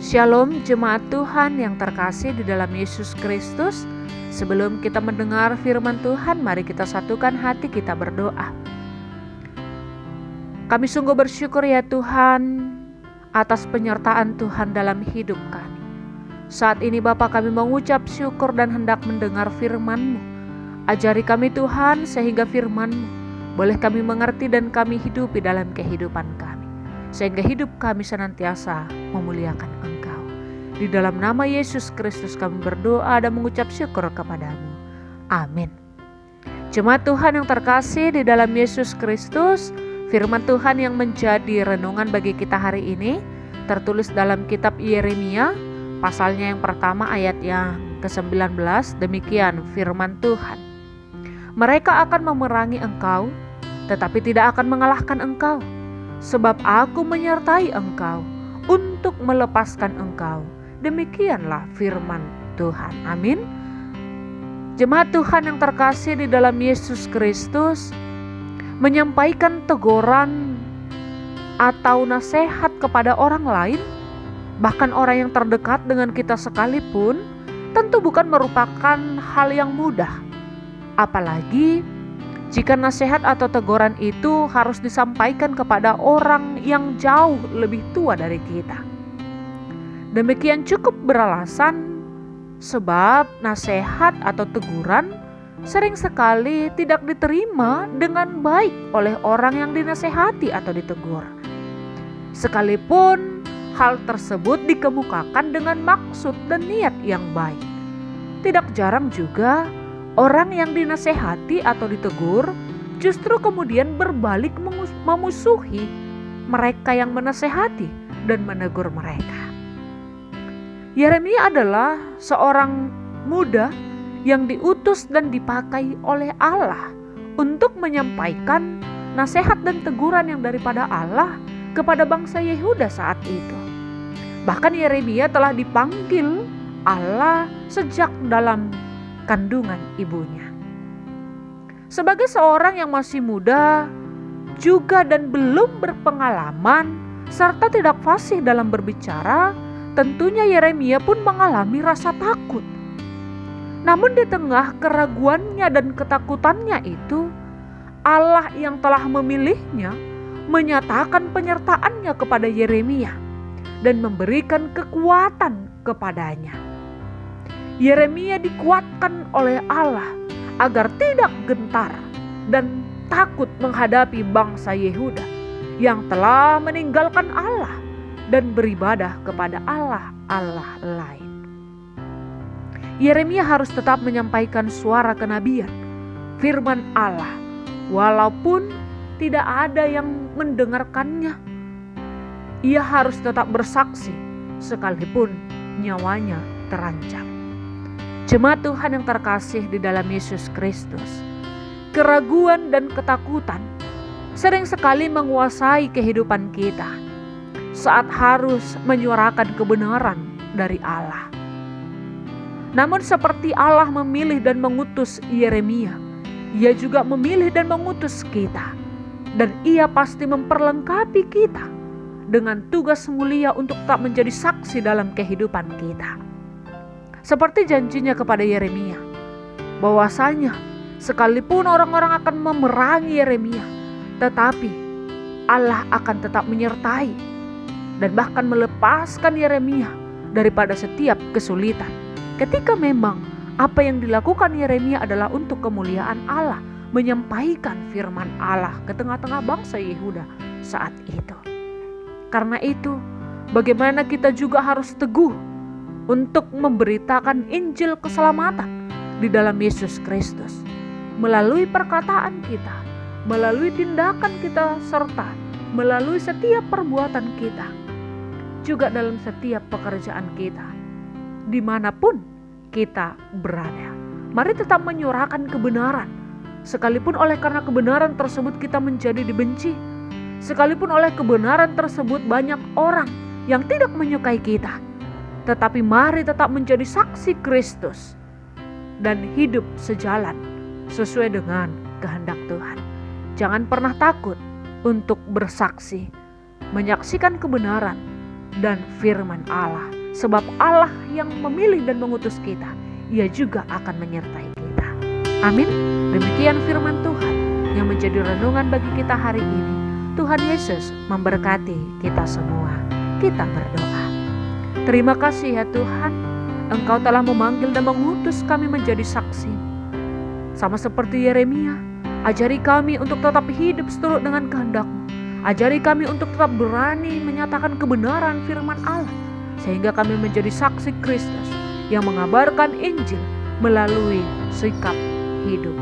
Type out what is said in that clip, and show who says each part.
Speaker 1: Shalom jemaat Tuhan yang terkasih di dalam Yesus Kristus. Sebelum kita mendengar firman Tuhan, mari kita satukan hati kita berdoa. Kami sungguh bersyukur ya Tuhan atas penyertaan Tuhan dalam hidup kami. Saat ini Bapa, kami mengucap syukur dan hendak mendengar firman-Mu. Ajari kami Tuhan sehingga firman-Mu boleh kami mengerti dan kami hidupi dalam kehidupan kami, sehingga hidup kami senantiasa memuliakan Engkau. Di dalam nama Yesus Kristus kami berdoa dan mengucap syukur kepadamu. Amin. Jemaat Tuhan yang terkasih di dalam Yesus Kristus, firman Tuhan yang menjadi renungan bagi kita hari ini tertulis dalam kitab Yeremia, pasalnya yang pertama ayat yang ke-19. Demikian firman Tuhan. Mereka akan memerangi engkau, tetapi tidak akan mengalahkan engkau, sebab aku menyertai engkau untuk melepaskan engkau. Demikianlah firman Tuhan. Amin. Jemaat Tuhan yang terkasih di dalam Yesus Kristus, menyampaikan teguran atau nasihat kepada orang lain, bahkan orang yang terdekat dengan kita sekalipun, tentu bukan merupakan hal yang mudah. Apalagi jika nasihat atau teguran itu harus disampaikan kepada orang yang jauh lebih tua dari kita. Demikian cukup beralasan, sebab nasihat atau teguran sering sekali tidak diterima dengan baik oleh orang yang dinasehati atau ditegur. Sekalipun hal tersebut dikemukakan dengan maksud dan niat yang baik. Tidak jarang juga orang yang dinasehati atau ditegur justru kemudian berbalik memusuhi mereka yang menasehati dan menegur mereka. Yeremia adalah seorang muda yang diutus dan dipakai oleh Allah untuk menyampaikan nasihat dan teguran yang daripada Allah kepada bangsa Yehuda saat itu. Bahkan Yeremia telah dipanggil Allah sejak dalam kandungan ibunya. Sebagai seorang yang masih muda juga dan belum berpengalaman serta tidak fasih dalam berbicara, tentunya Yeremia pun mengalami rasa takut. Namun di tengah keraguannya dan ketakutannya itu, Allah yang telah memilihnya menyatakan penyertaannya kepada Yeremia dan memberikan kekuatan kepadanya. Yeremia dikuatkan oleh Allah agar tidak gentar dan takut menghadapi bangsa Yehuda yang telah meninggalkan Allah dan beribadah kepada Allah lain. Yeremia harus tetap menyampaikan suara kenabian, firman Allah, walaupun tidak ada yang mendengarkannya. Ia harus tetap bersaksi sekalipun nyawanya terancam. Jemaat Tuhan yang terkasih di dalam Yesus Kristus, keraguan dan ketakutan sering sekali menguasai kehidupan kita saat harus menyuarakan kebenaran dari Allah. Namun seperti Allah memilih dan mengutus Yeremia, Ia juga memilih dan mengutus kita, dan Ia pasti memperlengkapi kita dengan tugas mulia untuk tak menjadi saksi dalam kehidupan kita. Seperti janjinya kepada Yeremia, bahwasanya sekalipun orang-orang akan memerangi Yeremia, tetapi Allah akan tetap menyertai dan bahkan melepaskan Yeremia daripada setiap kesulitan. Ketika memang apa yang dilakukan Yeremia adalah untuk kemuliaan Allah, menyampaikan firman Allah ke tengah-tengah bangsa Yehuda saat itu. Karena itu, bagaimana kita juga harus teguh untuk memberitakan Injil keselamatan di dalam Yesus Kristus melalui perkataan kita, melalui tindakan kita, serta melalui setiap perbuatan kita, juga dalam setiap pekerjaan kita, dimanapun kita berada. Mari tetap menyuarakan kebenaran, sekalipun oleh karena kebenaran tersebut kita menjadi dibenci, sekalipun oleh kebenaran tersebut banyak orang yang tidak menyukai kita, tetapi mari tetap menjadi saksi Kristus dan hidup sejalan sesuai dengan kehendak Tuhan. Jangan pernah takut untuk bersaksi, menyaksikan kebenaran dan firman Allah Sebab Allah yang memilih dan mengutus kita, Ia juga akan menyertai kita. Amin. Demikian firman Tuhan yang menjadi renungan bagi kita hari ini. Tuhan Yesus memberkati kita semua. Kita berdoa. Terima kasih ya Tuhan, Engkau telah memanggil dan mengutus kami menjadi saksi. Sama seperti Yeremia, ajari kami untuk tetap hidup seturut dengan kehendak-Mu. Ajari kami untuk tetap berani menyatakan kebenaran firman Allah, sehingga kami menjadi saksi Kristus yang mengabarkan Injil melalui sikap hidup